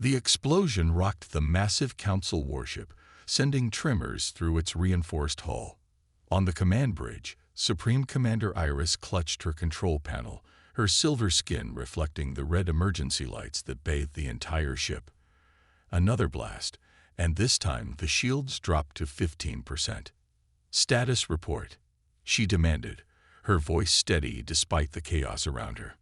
The explosion rocked the massive Council warship, sending tremors through its reinforced hull. On the command bridge, Supreme Commander Iris clutched her control panel, her silver skin reflecting the red emergency lights that bathed the entire ship. Another blast, and this time the shields dropped to 15%. "Status report," she demanded, her voice steady despite the chaos around her.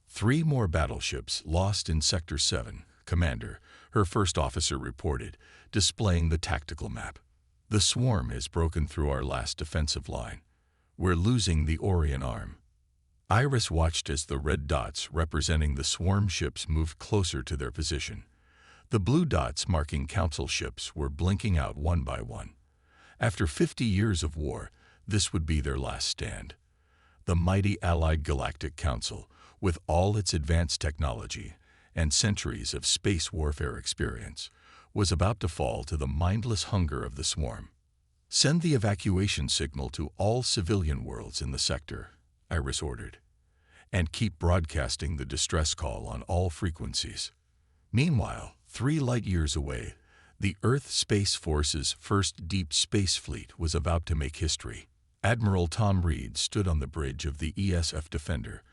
"3 more battleships lost in Sector 7, Commander," her first officer reported, displaying the tactical map. "The swarm has broken through our last defensive line. We're losing the Orion arm." Iris watched as the red dots representing the swarm ships moved closer to their position. The blue dots marking Council ships were blinking out one by one. After 50 years of war, this would be their last stand. The mighty Allied Galactic Council, with all its advanced technology and centuries of space warfare experience, was about to fall to the mindless hunger of the swarm. "Send the evacuation signal to all civilian worlds in the sector," Iris ordered, "and keep broadcasting the distress call on all frequencies." Meanwhile, 3 light-years away, the Earth Space Force's first deep space fleet was about to make history. Admiral Tom Reed stood on the bridge of the ESF Defender,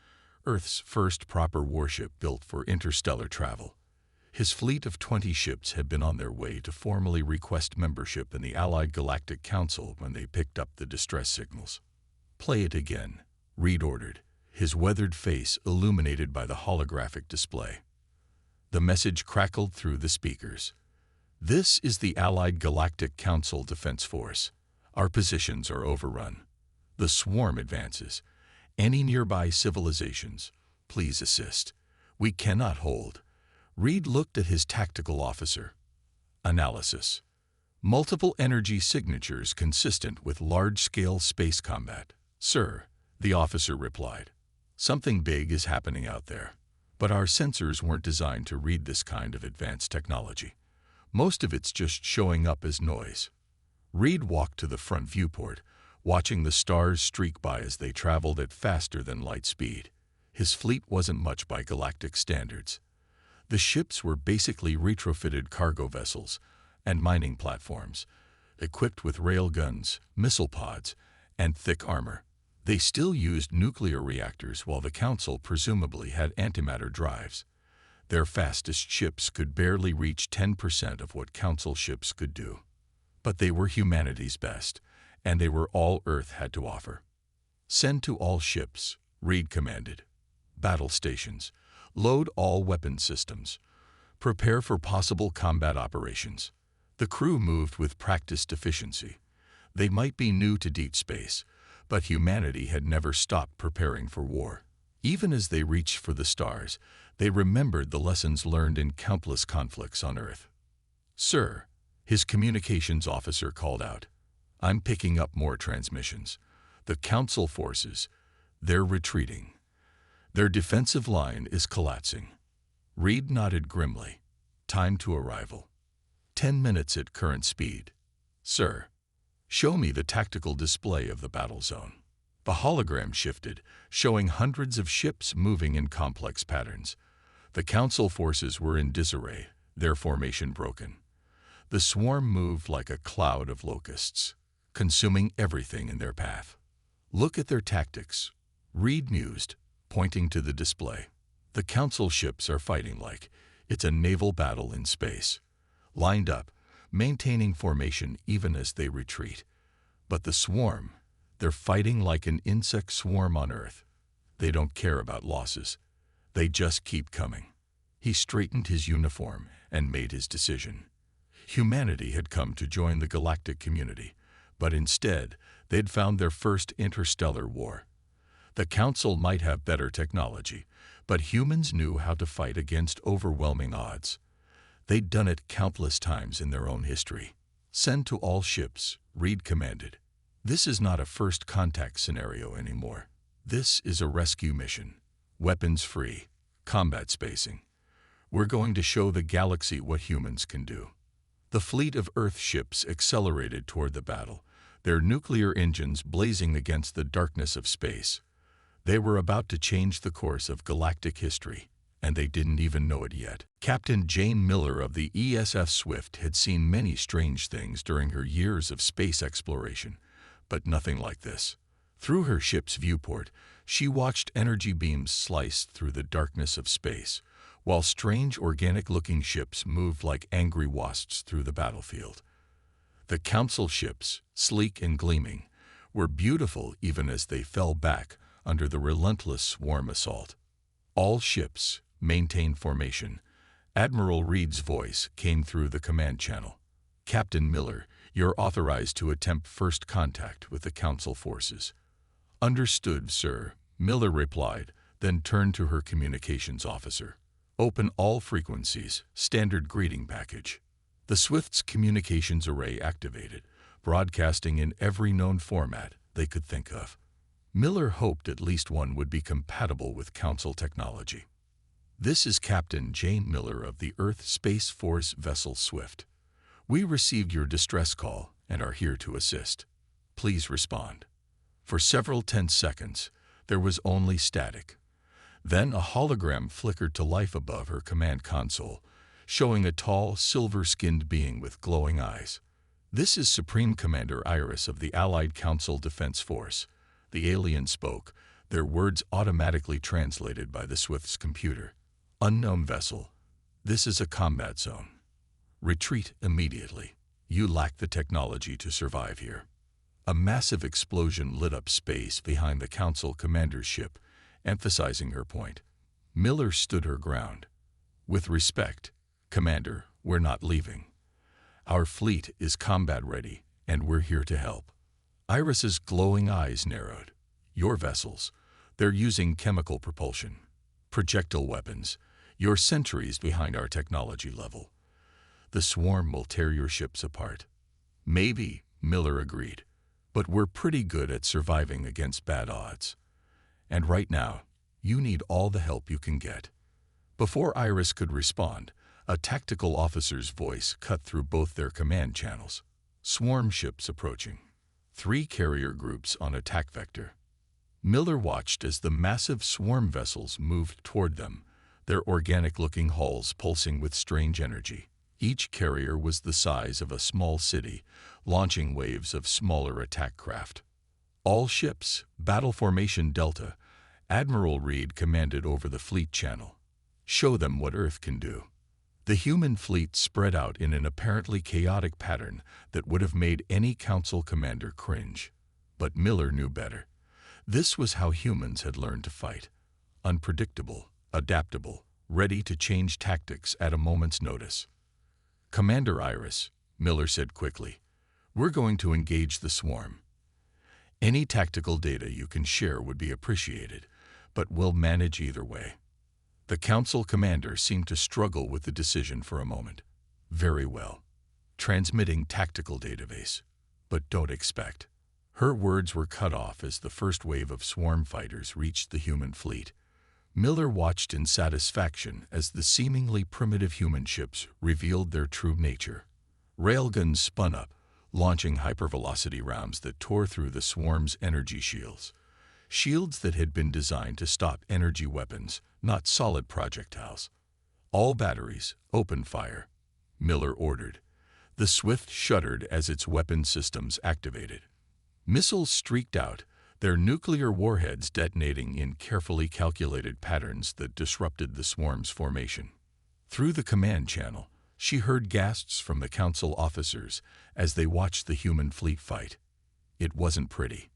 Earth's first proper warship built for interstellar travel. His fleet of 20 ships had been on their way to formally request membership in the Allied Galactic Council when they picked up the distress signals. "Play it again," Reed ordered, his weathered face illuminated by the holographic display. The message crackled through the speakers. "This is the Allied Galactic Council Defense Force. Our positions are overrun. The swarm advances. Any nearby civilizations, please assist. We cannot hold." Reed looked at his tactical officer. "Analysis. Multiple energy signatures consistent with large-scale space combat." "Sir," the officer replied, "something big is happening out there. But our sensors weren't designed to read this kind of advanced technology. Most of it's just showing up as noise." Reed walked to the front viewport, watching the stars streak by as they traveled at faster than light speed. His fleet wasn't much by galactic standards. The ships were basically retrofitted cargo vessels and mining platforms, equipped with railguns, missile pods, and thick armor. They still used nuclear reactors while the Council presumably had antimatter drives. Their fastest ships could barely reach 10% of what Council ships could do. But they were humanity's best, and they were all Earth had to offer. "Send to all ships," Reed commanded. "Battle stations. Load all weapon systems. Prepare for possible combat operations." The crew moved with practiced efficiency. They might be new to deep space, but humanity had never stopped preparing for war. Even as they reached for the stars, they remembered the lessons learned in countless conflicts on Earth. "Sir," his communications officer called out, "I'm picking up more transmissions. The Council forces, they're retreating. Their defensive line is collapsing." Reed nodded grimly. "Time to arrival. 10 minutes at current speed." "Sir." "Show me the tactical display of the battle zone." The hologram shifted, showing hundreds of ships moving in complex patterns. The Council forces were in disarray, their formation broken. The swarm moved like a cloud of locusts, consuming everything in their path. "Look at their tactics," Reed mused, pointing to the display. "The Council ships are fighting like it's a naval battle in space, lined up, maintaining formation even as they retreat. But the swarm, they're fighting like an insect swarm on Earth. They don't care about losses. They just keep coming." He straightened his uniform and made his decision. Humanity had come to join the galactic community, but instead, they'd found their first interstellar war. The Council might have better technology, but humans knew how to fight against overwhelming odds. They'd done it countless times in their own history. "Send to all ships," Reed commanded. "This is not a first contact scenario anymore. This is a rescue mission. Weapons-free, combat spacing. We're going to show the galaxy what humans can do." The fleet of Earth ships accelerated toward the battle, their nuclear engines blazing against the darkness of space. They were about to change the course of galactic history, and they didn't even know it yet. Captain Jane Miller of the ESF Swift had seen many strange things during her years of space exploration, but nothing like this. Through her ship's viewport, she watched energy beams slice through the darkness of space, while strange organic-looking ships moved like angry wasps through the battlefield. The Council ships, sleek and gleaming, were beautiful even as they fell back under the relentless swarm assault. All ships maintain formation. Admiral Reed's voice came through the command channel. Captain Miller, you're authorized to attempt first contact with the Council forces. Understood, sir, Miller replied, then turned to her communications officer. Open all frequencies, standard greeting package. The Swift's communications array activated, broadcasting in every known format they could think of. Miller hoped at least one would be compatible with Council technology. This is Captain Jane Miller of the Earth Space Force vessel Swift. We received your distress call and are here to assist. Please respond. For several tense seconds, there was only static. Then a hologram flickered to life above her command console, showing a tall, silver-skinned being with glowing eyes. This is Supreme Commander Iris of the Allied Council Defense Force. The alien spoke, their words automatically translated by the Swift's computer. Unknown vessel. This is a combat zone. Retreat immediately. You lack the technology to survive here. A massive explosion lit up space behind the Council commander's ship, emphasizing her point. Miller stood her ground. With respect, Commander, we're not leaving. Our fleet is combat ready, and we're here to help. Iris's glowing eyes narrowed. Your vessels, they're using chemical propulsion. Projectile weapons, you're centuries behind our technology level. The swarm will tear your ships apart. Maybe, Miller agreed, but we're pretty good at surviving against bad odds. And right now, you need all the help you can get. Before Iris could respond, a tactical officer's voice cut through both their command channels. Swarm ships approaching. 3 carrier groups on attack vector. Miller watched as the massive swarm vessels moved toward them, their organic-looking hulls pulsing with strange energy. Each carrier was the size of a small city, launching waves of smaller attack craft. All ships, Battle Formation Delta, Admiral Reed commanded over the fleet channel. Show them what Earth can do. The human fleet spread out in an apparently chaotic pattern that would have made any Council commander cringe. But Miller knew better. This was how humans had learned to fight. Unpredictable, adaptable, ready to change tactics at a moment's notice. Commander Iris, Miller said quickly, we're going to engage the swarm. Any tactical data you can share would be appreciated, but we'll manage either way. The Council commander seemed to struggle with the decision for a moment. Very well. Transmitting tactical database. But don't expect. Her words were cut off as the first wave of swarm fighters reached the human fleet. Miller watched in satisfaction as the seemingly primitive human ships revealed their true nature. Railguns spun up, launching hypervelocity rounds that tore through the swarm's energy shields. Shields that had been designed to stop energy weapons, not solid projectiles. All batteries, open fire, Miller ordered. The Swift shuddered as its weapon systems activated. Missiles streaked out, their nuclear warheads detonating in carefully calculated patterns that disrupted the swarm's formation. Through the command channel, she heard gasps from the Council officers as they watched the human fleet fight. It wasn't pretty.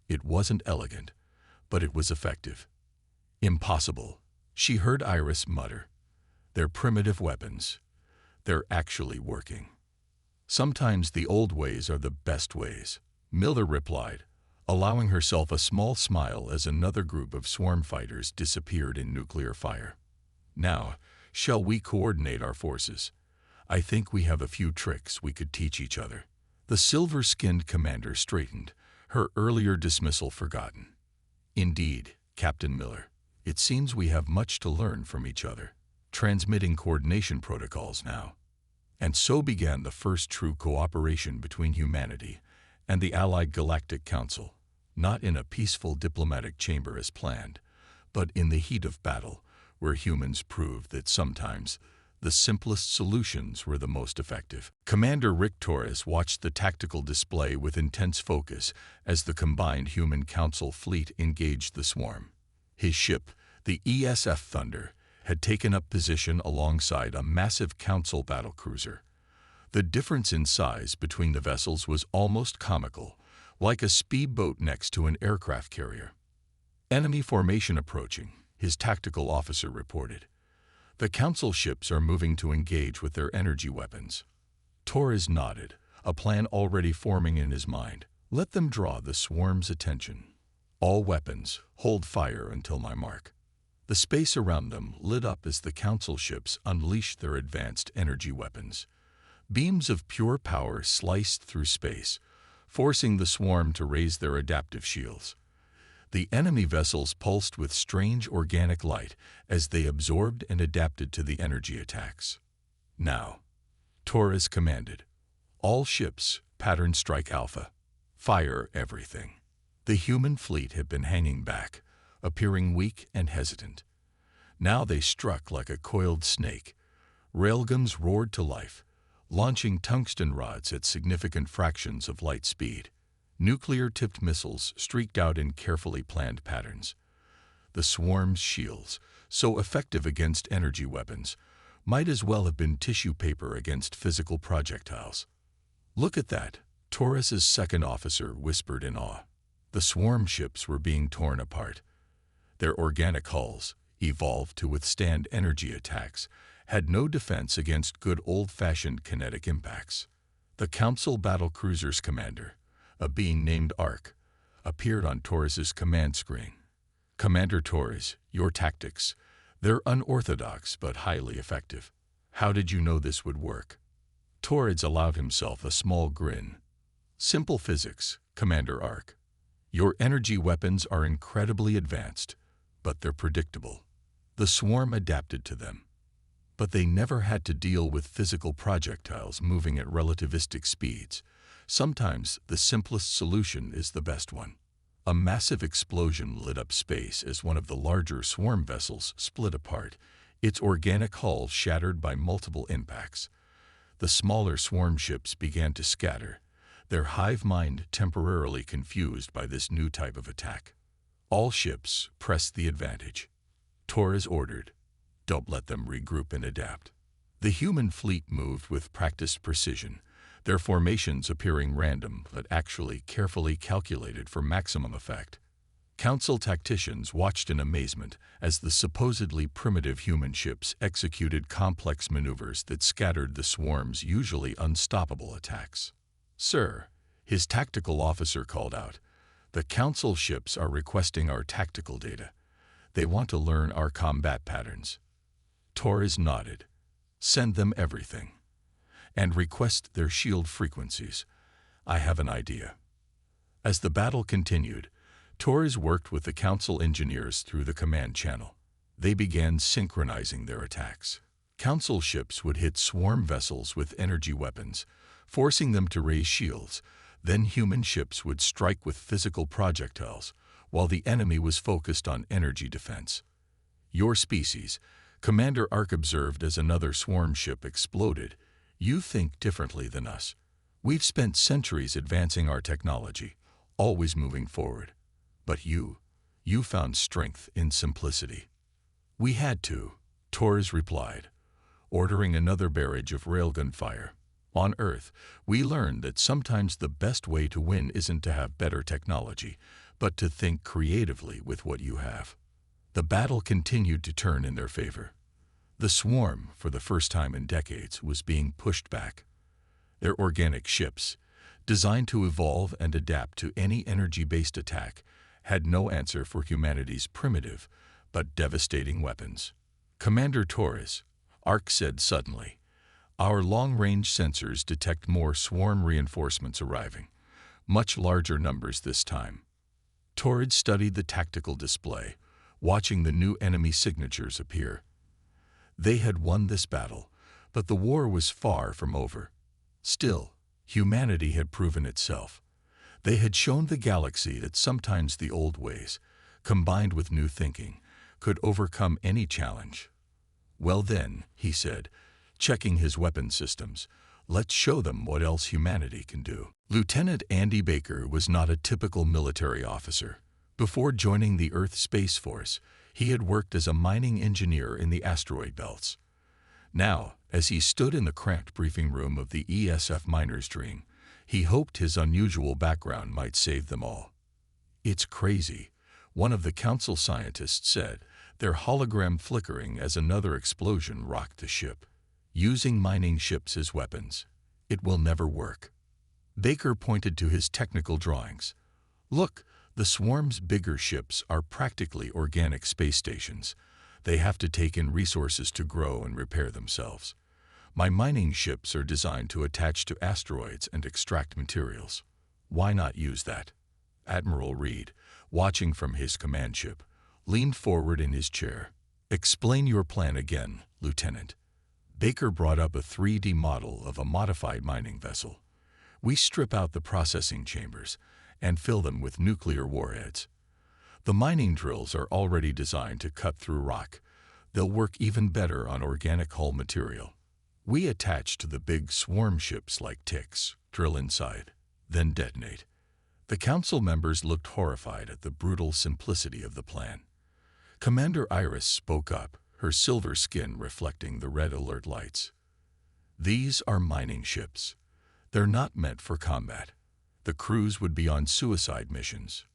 It wasn't elegant, but it was effective. Impossible, she heard Iris mutter. They're primitive weapons. They're actually working. Sometimes the old ways are the best ways, Miller replied, allowing herself a small smile as another group of swarm fighters disappeared in nuclear fire. Now, shall we coordinate our forces? I think we have a few tricks we could teach each other. The silver-skinned commander straightened, her earlier dismissal forgotten. Indeed, Captain Miller, it seems we have much to learn from each other, transmitting coordination protocols now. And so began the first true cooperation between humanity and the Allied Galactic Council, not in a peaceful diplomatic chamber as planned, but in the heat of battle, where humans proved that sometimes the simplest solutions were the most effective. Commander Rick Torres watched the tactical display with intense focus as the combined human council fleet engaged the swarm. His ship, the ESF Thunder, had taken up position alongside a massive council battlecruiser. The difference in size between the vessels was almost comical, like a speedboat next to an aircraft carrier. "Enemy formation approaching," his tactical officer reported. "The council ships are moving to engage with their energy weapons." Torres nodded, a plan already forming in his mind. "Let them draw the swarm's attention. All weapons, hold fire until my mark." The space around them lit up as the council ships unleashed their advanced energy weapons. Beams of pure power sliced through space, forcing the swarm to raise their adaptive shields. The enemy vessels pulsed with strange organic light as they absorbed and adapted to the energy attacks. "Now," Torres commanded, "all ships, pattern strike Alpha. Fire everything." The human fleet had been hanging back, appearing weak and hesitant. Now they struck like a coiled snake. Railguns roared to life, launching tungsten rods at significant fractions of light speed. Nuclear-tipped missiles streaked out in carefully planned patterns. The swarm's shields, so effective against energy weapons, might as well have been tissue paper against physical projectiles. "Look at that," Torres's second officer whispered in awe. The swarm ships were being torn apart. Their organic hulls, evolved to withstand energy attacks, had no defense against good old-fashioned kinetic impacts. The Council battlecruiser's commander, a being named Arc, appeared on Torres's command screen. "Commander Torres, your tactics, they're unorthodox but highly effective. How did you know this would work?" Torres allowed himself a small grin. "Simple physics, Commander Arc. Your energy weapons are incredibly advanced, but they're predictable. The swarm adapted to them. But they never had to deal with physical projectiles moving at relativistic speeds. Sometimes the simplest solution is the best one." A massive explosion lit up space as one of the larger swarm vessels split apart, its organic hull shattered by multiple impacts. The smaller swarm ships began to scatter, their hive mind temporarily confused by this new type of attack. "All ships press the advantage," Torres ordered. "Don't let them regroup and adapt." The human fleet moved with practiced precision, their formations appearing random but actually carefully calculated for maximum effect. Council tacticians watched in amazement as the supposedly primitive human ships executed complex maneuvers that scattered the swarm's usually unstoppable attacks. "Sir," his tactical officer called out, "the Council ships are requesting our tactical data. They want to learn our combat patterns." Torres nodded. "Send them everything. And request their shield frequencies. I have an idea." As the battle continued, Torres worked with the Council engineers through the command channel. They began synchronizing their attacks. Council ships would hit swarm vessels with energy weapons, forcing them to raise shields. Then human ships would strike with physical projectiles, while the enemy was focused on energy defense. "Your species," Commander Arc observed as another swarm ship exploded, "you think differently than us. We've spent centuries advancing our technology, always moving forward. But you found strength in simplicity." "We had to," Torres replied, ordering another barrage of railgun fire. "On Earth, we learned that sometimes the best way to win isn't to have better technology, but to think creatively with what you have." The battle continued to turn in their favor. The swarm, for the first time in decades, was being pushed back. Their organic ships, designed to evolve and adapt to any energy-based attack, had no answer for humanity's primitive but devastating weapons. "Commander Torres," Arc said suddenly, "our long-range sensors detect more swarm reinforcements arriving, much larger numbers this time." Torres studied the tactical display, watching the new enemy signatures appear. They had won this battle, but the war was far from over. Still, humanity had proven itself. They had shown the galaxy that sometimes the old ways, combined with new thinking, could overcome any challenge. "Well then," he said, checking his weapon systems, "let's show them what else humanity can do." Lieutenant Andy Baker was not a typical military officer. Before joining the Earth Space Force, he had worked as a mining engineer in the asteroid belts. Now, as he stood in the cramped briefing room of the ESF Miner's Dream, he hoped his unusual background might save them all. "It's crazy," one of the council scientists said, their hologram flickering as another explosion rocked the ship. "Using mining ships as weapons. It will never work." Baker pointed to his technical drawings. "Look, the swarm's bigger ships are practically organic space stations. They have to take in resources to grow and repair themselves. My mining ships are designed to attach to asteroids and extract materials. Why not use that?" Admiral Reed, watching from his command ship, leaned forward in his chair. "Explain your plan again, Lieutenant." Baker brought up a 3D model of a modified mining vessel. "We strip out the processing chambers and fill them with nuclear warheads. The mining drills are already designed to cut through rock. They'll work even better on organic hull material. We attach to the big swarm ships like ticks, drill inside, then detonate." The council members looked horrified at the brutal simplicity of the plan. Commander Iris spoke up, her silver skin reflecting the red alert lights. "These are mining ships. They're not meant for combat. The crews would be on suicide missions."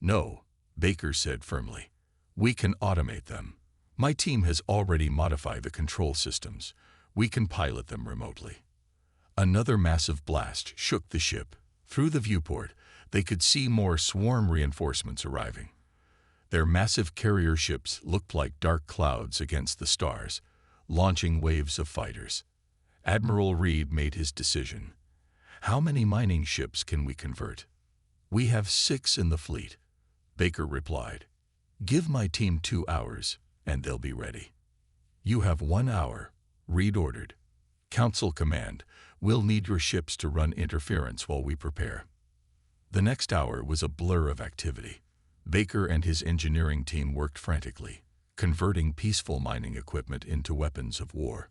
"No," Baker said firmly. "We can automate them. My team has already modified the control systems. We can pilot them remotely." Another massive blast shook the ship. Through the viewport, they could see more swarm reinforcements arriving. Their massive carrier ships looked like dark clouds against the stars, launching waves of fighters. Admiral Reed made his decision. "How many mining ships can we convert?" "We have 6 in the fleet," Baker replied. "Give my team 2 hours, and they'll be ready." "You have 1 hour," Reed ordered. "Council command, we'll need your ships to run interference while we prepare." The next hour was a blur of activity. Baker and his engineering team worked frantically, converting peaceful mining equipment into weapons of war.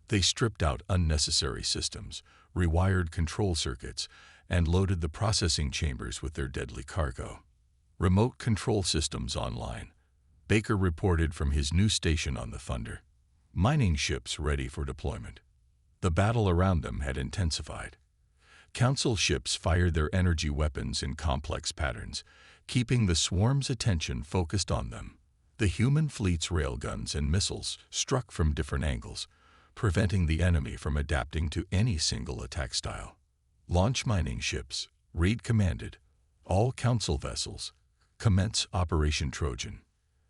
They stripped out unnecessary systems, rewired control circuits, and loaded the processing chambers with their deadly cargo. Remote control systems online. Baker reported from his new station on the Thunder. Mining ships ready for deployment. The battle around them had intensified. Council ships fired their energy weapons in complex patterns, keeping the swarm's attention focused on them. The human fleet's railguns and missiles struck from different angles, preventing the enemy from adapting to any single attack style. "Launch mining ships," Reed commanded. "All council vessels, commence Operation Trojan."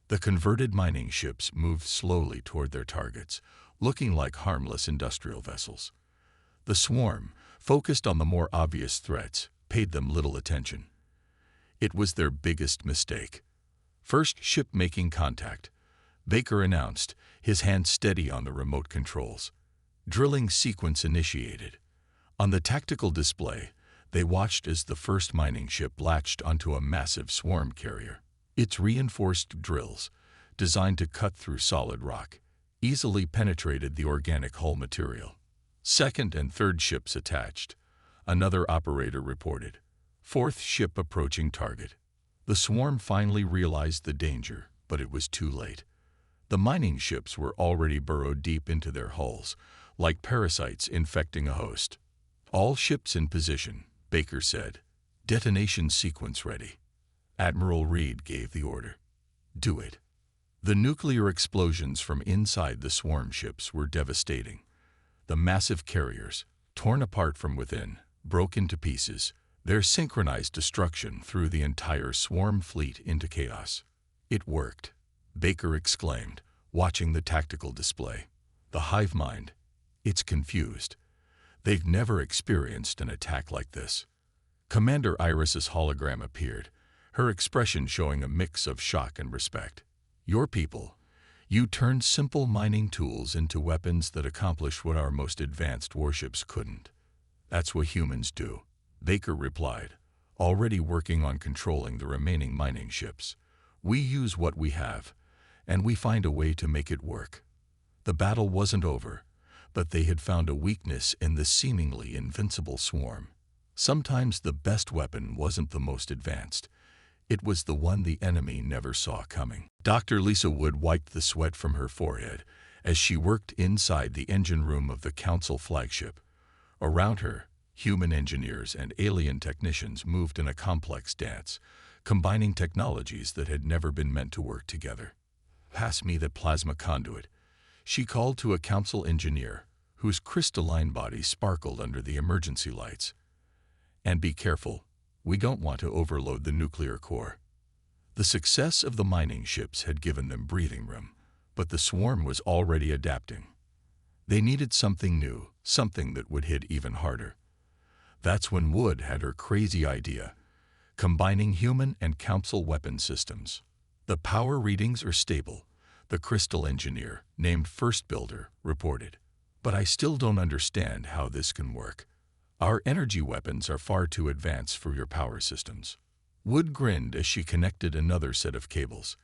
The converted mining ships moved slowly toward their targets, looking like harmless industrial vessels. The swarm, focused on the more obvious threats, paid them little attention. It was their biggest mistake. "First ship making contact," Baker announced, his hand steady on the remote controls. Drilling sequence initiated. On the tactical display, they watched as the first mining ship latched onto a massive swarm carrier. Its reinforced drills, designed to cut through solid rock, easily penetrated the organic hull material. Second and third ships attached, another operator reported. Fourth ship approaching target. The swarm finally realized the danger, but it was too late. The mining ships were already burrowed deep into their hulls, like parasites infecting a host. "All ships in position," Baker said. "Detonation sequence ready." Admiral Reed gave the order. "Do it." The nuclear explosions from inside the swarm ships were devastating. The massive carriers, torn apart from within, broke into pieces. Their synchronized destruction threw the entire swarm fleet into chaos. "It worked," Baker exclaimed, watching the tactical display. "The hive mind, it's confused. They've never experienced an attack like this." Commander Iris's hologram appeared, her expression showing a mix of shock and respect. "Your people, you turned simple mining tools into weapons that accomplish what our most advanced warships couldn't. That's what humans do," Baker replied, already working on controlling the remaining mining ships. "We use what we have, and we find a way to make it work. The battle wasn't over, but they had found a weakness in the seemingly invincible swarm. Sometimes the best weapon wasn't the most advanced. It was the one the enemy never saw coming. Dr. Lisa Wood wiped the sweat from her forehead as she worked inside the engine room of the Council flagship. Around her, human engineers and alien technicians moved in a complex dance, combining technologies that had never been meant to work together. "Pass me that plasma conduit," she called to a Council engineer, whose crystalline body sparkled under the emergency lights. "And be careful, we don't want to overload the nuclear core." The success of the mining ships had given them breathing room, but the swarm was already adapting. They needed something new, something that would hit even harder. That's when Wood had her crazy idea, combining human and Council weapon systems. "The power readings are stable," the crystal engineer, named First Builder, reported. "But I still don't understand how this can work. Our energy weapons are far too advanced for your power systems." Wood grinned as she connected another set of cables.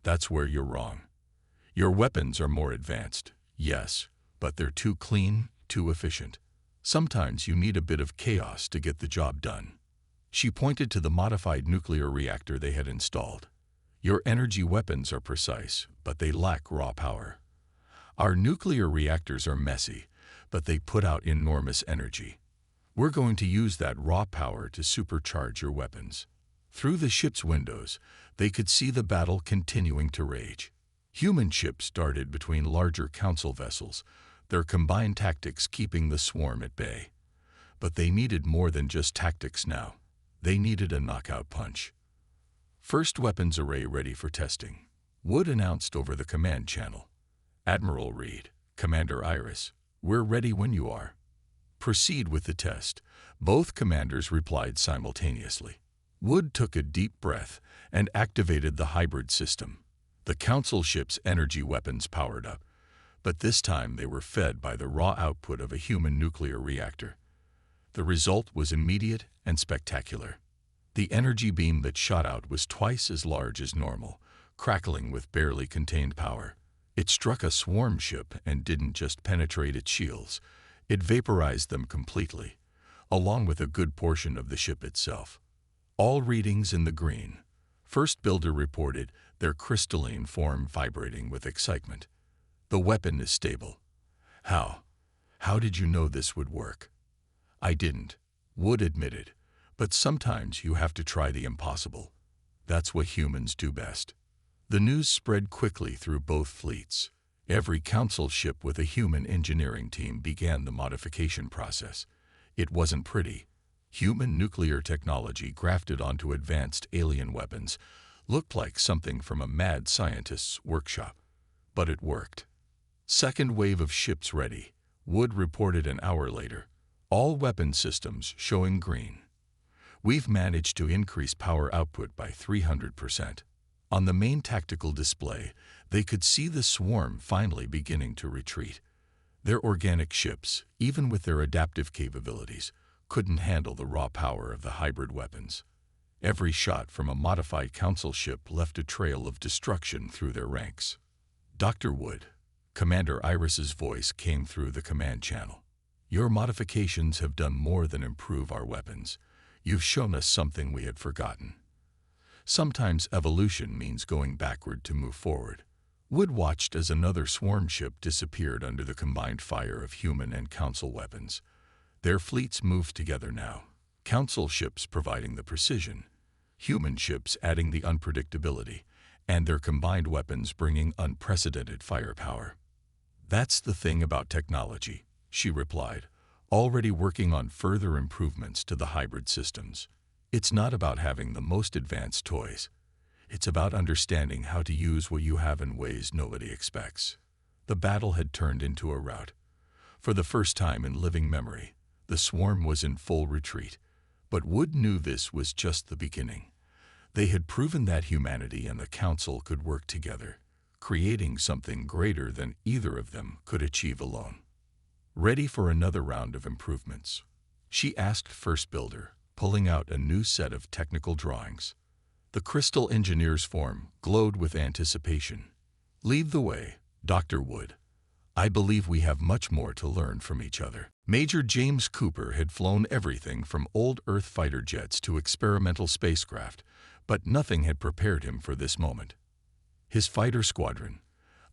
"That's where you're wrong. Your weapons are more advanced, yes, but they're too clean, too efficient. Sometimes you need a bit of chaos to get the job done." She pointed to the modified nuclear reactor they had installed. "Your energy weapons are precise, but they lack raw power. Our nuclear reactors are messy, but they put out enormous energy. We're going to use that raw power to supercharge your weapons." Through the ship's windows, they could see the battle continuing to rage. Human ships darted between larger Council vessels, their combined tactics keeping the swarm at bay. But they needed more than just tactics now. They needed a knockout punch. "First weapons array ready for testing," Wood announced over the command channel. "Admiral Reed, Commander Iris, we're ready when you are." "Proceed with the test," both commanders replied simultaneously. Wood took a deep breath and activated the hybrid system. The Council ship's energy weapons powered up, but this time they were fed by the raw output of a human nuclear reactor. The result was immediate and spectacular. The energy beam that shot out was twice as large as normal, crackling with barely contained power. It struck a swarm ship and didn't just penetrate its shields, it vaporized them completely, along with a good portion of the ship itself. All readings in the green. First Builder reported, their crystalline form vibrating with excitement. "The weapon is stable." "How? How did you know this would work?" "I didn't," Wood admitted, "but sometimes you have to try the impossible. That's what humans do best." The news spread quickly through both fleets. Every Council ship with a human engineering team began the modification process. It wasn't pretty. Human nuclear technology grafted onto advanced alien weapons looked like something from a mad scientist's workshop. But it worked. "Second wave of ships ready," Wood reported an hour later. "All weapon systems showing green. We've managed to increase power output by 300%. On the main tactical display, they could see the swarm finally beginning to retreat. Their organic ships, even with their adaptive capabilities, couldn't handle the raw power of the hybrid weapons. Every shot from a modified Council ship left a trail of destruction through their ranks. "Dr. Wood," Commander Iris's voice came through the command channel. "Your modifications have done more than improve our weapons. You've shown us something we had forgotten. Sometimes evolution means going backward to move forward." Wood watched as another swarm ship disappeared under the combined fire of human and Council weapons. Their fleets moved together now, Council ships providing the precision, human ships adding the unpredictability, and their combined weapons bringing unprecedented firepower. "That's the thing about technology," she replied, already working on further improvements to the hybrid systems. "It's not about having the most advanced toys. It's about understanding how to use what you have in ways nobody expects." The battle had turned into a rout. For the first time in living memory, the swarm was in full retreat. But Wood knew this was just the beginning. They had proven that humanity and the Council could work together, creating something greater than either of them could achieve alone. "Ready for another round of improvements?" she asked First Builder, pulling out a new set of technical drawings. The crystal engineer's form glowed with anticipation. Lead the way, Dr. Wood. I believe we have much more to learn from each other. Major James Cooper had flown everything from old Earth fighter jets to experimental spacecraft, but nothing had prepared him for this moment. His fighter squadron,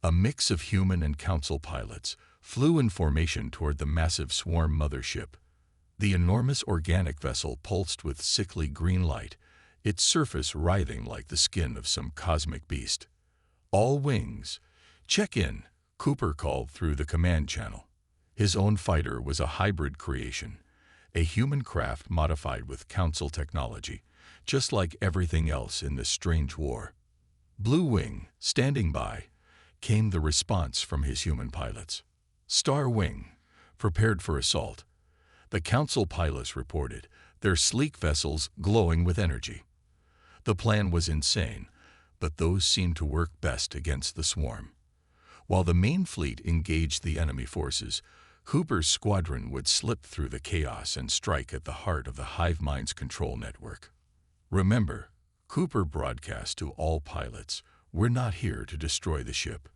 a mix of human and council pilots, flew in formation toward the massive swarm mothership. The enormous organic vessel pulsed with sickly green light, its surface writhing like the skin of some cosmic beast. "All wings, check in," Cooper called through the command channel. His own fighter was a hybrid creation, a human craft modified with council technology, just like everything else in this strange war. "Blue Wing, standing by," came the response from his human pilots. "Star Wing, prepared for assault," the council pilots reported, their sleek vessels glowing with energy. The plan was insane, but those seemed to work best against the swarm. While the main fleet engaged the enemy forces, Cooper's squadron would slip through the chaos and strike at the heart of the hive mind's control network. "Remember," Cooper broadcast to all pilots, "we're not here to destroy the ship.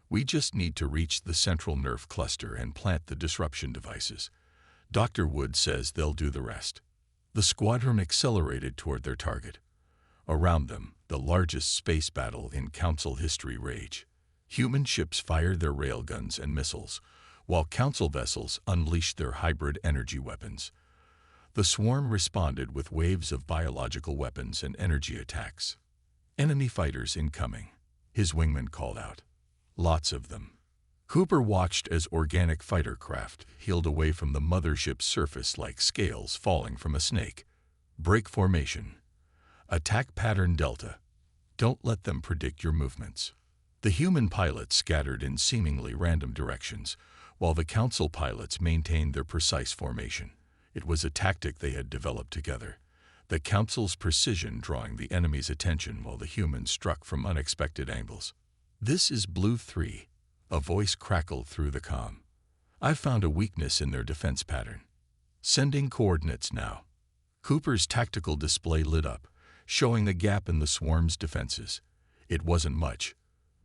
We just need to reach the central nerve cluster and plant the disruption devices. Dr. Wood says they'll do the rest." The squadron accelerated toward their target. Around them, the largest space battle in Council history raged. Human ships fired their railguns and missiles, while Council vessels unleashed their hybrid energy weapons. The swarm responded with waves of biological weapons and energy attacks. "Enemy fighters incoming," his wingman called out. "Lots of them." Cooper watched as organic fighter craft heeled away from the mothership's surface like scales falling from a snake. "Break formation. Attack pattern Delta. Don't let them predict your movements." The human pilots scattered in seemingly random directions, while the council pilots maintained their precise formation. It was a tactic they had developed together, the council's precision drawing the enemy's attention while the humans struck from unexpected angles. "This is Blue 3, a voice crackled through the comm. "I've found a weakness in their defense pattern. Sending coordinates now." Cooper's tactical display lit up, showing a gap in the swarm's defenses. It wasn't much,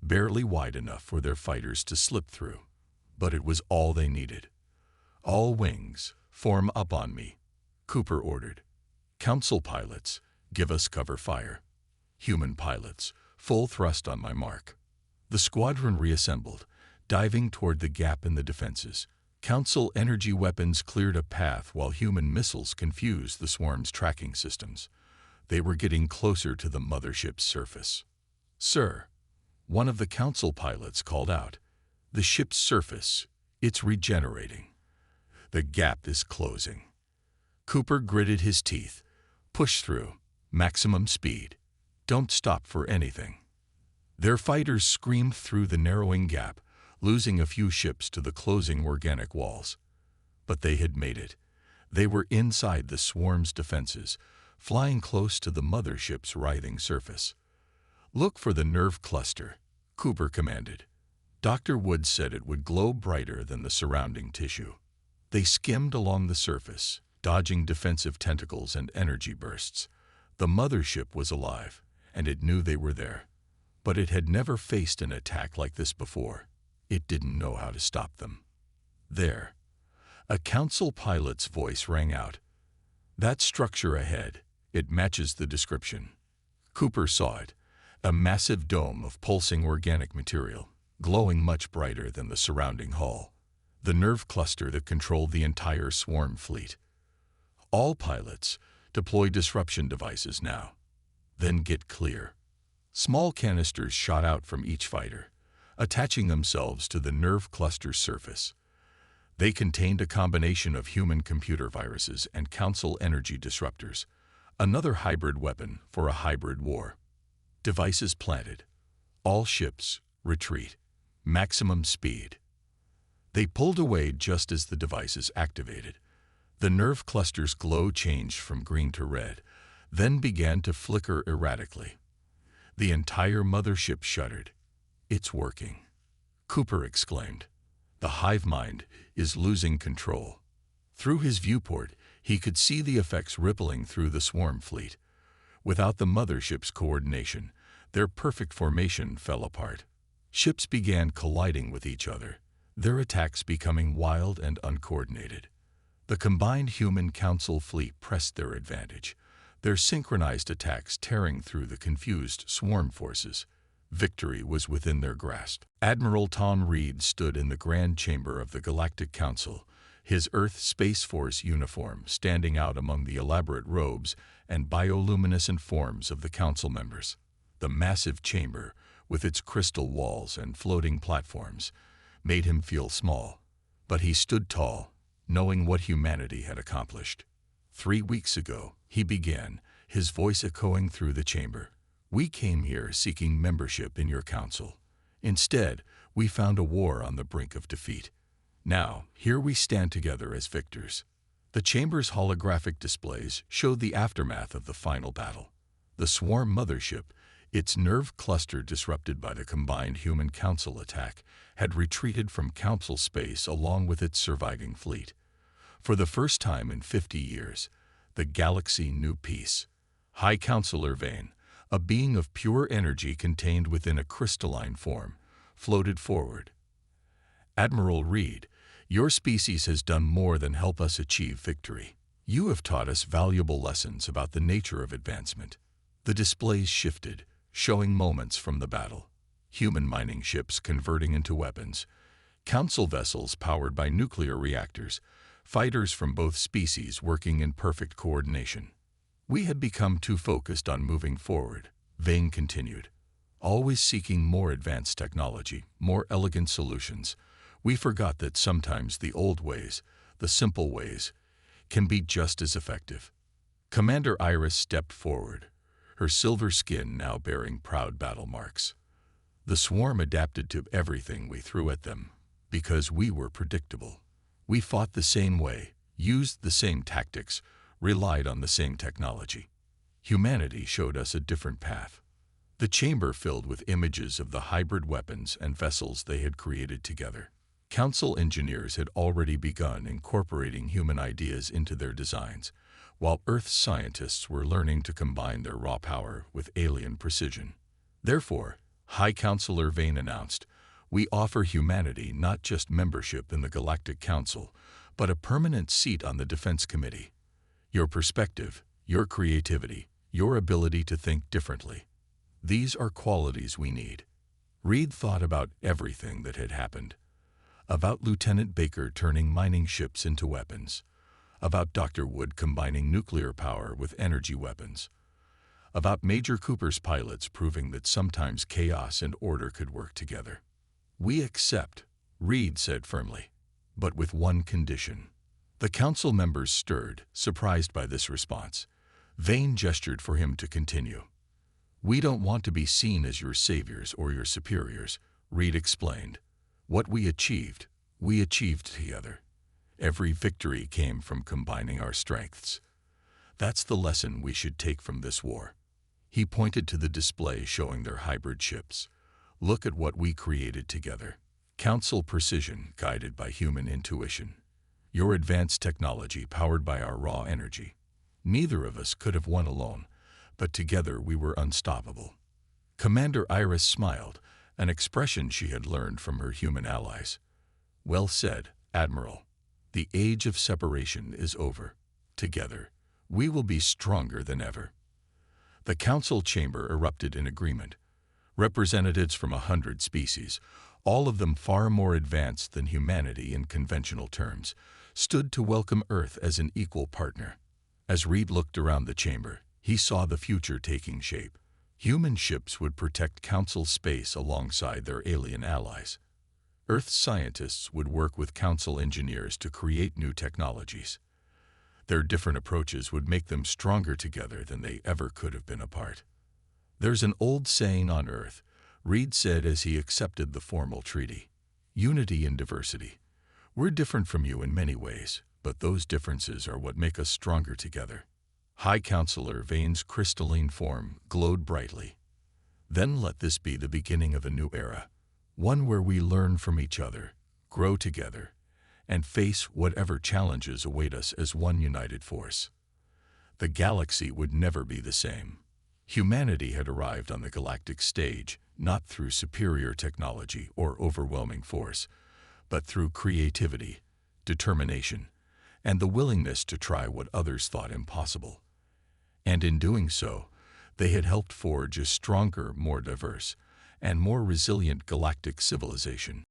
barely wide enough for their fighters to slip through, but it was all they needed. "All wings, form up on me," Cooper ordered. "Council pilots, give us cover fire. Human pilots, full thrust on my mark." The squadron reassembled, diving toward the gap in the defenses. Council energy weapons cleared a path while human missiles confused the swarm's tracking systems. They were getting closer to the mothership's surface. "Sir," one of the council pilots called out, "the ship's surface, it's regenerating. The gap is closing." Cooper gritted his teeth. "Push through. Maximum speed. Don't stop for anything." Their fighters screamed through the narrowing gap, losing a few ships to the closing organic walls. But they had made it. They were inside the swarm's defenses, flying close to the mothership's writhing surface. "Look for the nerve cluster," Cooper commanded. Dr. Wood said it would glow brighter than the surrounding tissue. They skimmed along the surface, dodging defensive tentacles and energy bursts. The mothership was alive, and it knew they were there. But it had never faced an attack like this before. It didn't know how to stop them. "There." A council pilot's voice rang out. "That structure ahead, it matches the description." Cooper saw it, a massive dome of pulsing organic material, glowing much brighter than the surrounding hull. The nerve cluster that controlled the entire swarm fleet. "All pilots, deploy disruption devices now. Then get clear." Small canisters shot out from each fighter, attaching themselves to the nerve cluster's surface. They contained a combination of human computer viruses and council energy disruptors, another hybrid weapon for a hybrid war. Devices planted. "All ships, retreat. Maximum speed." They pulled away just as the devices activated. The nerve cluster's glow changed from green to red, then began to flicker erratically. The entire mothership shuddered. "It's working," Cooper exclaimed. "The hive mind is losing control." Through his viewport, he could see the effects rippling through the swarm fleet. Without the mothership's coordination, their perfect formation fell apart. Ships began colliding with each other, their attacks becoming wild and uncoordinated. The combined human council fleet pressed their advantage, their synchronized attacks tearing through the confused swarm forces. Victory was within their grasp. Admiral Tom Reed stood in the Grand Chamber of the Galactic Council, his Earth Space Force uniform standing out among the elaborate robes and bioluminescent forms of the council members. The massive chamber, with its crystal walls and floating platforms, made him feel small. But he stood tall, knowing what humanity had accomplished. 3 weeks ago, he began, his voice echoing through the chamber. We came here seeking membership in your council. Instead, we found a war on the brink of defeat. Now, here we stand together as victors. The chamber's holographic displays showed the aftermath of the final battle. The swarm mothership, its nerve cluster disrupted by the combined human council attack, had retreated from council space along with its surviving fleet. For the first time in 50 years, the galaxy knew peace. High Councilor Vane, a being of pure energy contained within a crystalline form, floated forward. Admiral Reed, your species has done more than help us achieve victory. You have taught us valuable lessons about the nature of advancement. The displays shifted, showing moments from the battle. Human mining ships converting into weapons, council vessels powered by nuclear reactors, fighters from both species working in perfect coordination. We had become too focused on moving forward, Vane continued, always seeking more advanced technology, more elegant solutions. We forgot that sometimes the old ways, the simple ways, can be just as effective. Commander Iris stepped forward, her silver skin now bearing proud battle marks. The swarm adapted to everything we threw at them, because we were predictable. We fought the same way, used the same tactics, relied on the same technology. Humanity showed us a different path. The chamber filled with images of the hybrid weapons and vessels they had created together. Council engineers had already begun incorporating human ideas into their designs, while Earth scientists were learning to combine their raw power with alien precision. Therefore, High Councilor Vane announced, we offer humanity not just membership in the Galactic Council, but a permanent seat on the Defense Committee. Your perspective, your creativity, your ability to think differently. These are qualities we need. Reed thought about everything that had happened. About Lieutenant Baker turning mining ships into weapons. About Dr. Wood combining nuclear power with energy weapons. About Major Cooper's pilots proving that sometimes chaos and order could work together. We accept, Reed said firmly, but with one condition. The council members stirred, surprised by this response. Vane gestured for him to continue. We don't want to be seen as your saviors or your superiors, Reed explained. What we achieved together. Every victory came from combining our strengths. That's the lesson we should take from this war. He pointed to the display showing their hybrid ships. Look at what we created together. Council precision guided by human intuition. Your advanced technology powered by our raw energy. Neither of us could have won alone, but together we were unstoppable. Commander Iris smiled, an expression she had learned from her human allies. Well said, Admiral. The age of separation is over. Together, we will be stronger than ever. The council chamber erupted in agreement. Representatives from 100 species, all of them far more advanced than humanity in conventional terms, stood to welcome Earth as an equal partner. As Reed looked around the chamber, he saw the future taking shape. Human ships would protect Council space alongside their alien allies. Earth scientists would work with Council engineers to create new technologies. Their different approaches would make them stronger together than they ever could have been apart. There's an old saying on Earth, Reed said as he accepted the formal treaty. Unity in diversity. We're different from you in many ways, but those differences are what make us stronger together. High Councilor Vane's crystalline form glowed brightly. Then let this be the beginning of a new era, one where we learn from each other, grow together, and face whatever challenges await us as one united force. The galaxy would never be the same. Humanity had arrived on the galactic stage, not through superior technology or overwhelming force, but through creativity, determination, and the willingness to try what others thought impossible. And in doing so, they had helped forge a stronger, more diverse, and more resilient galactic civilization.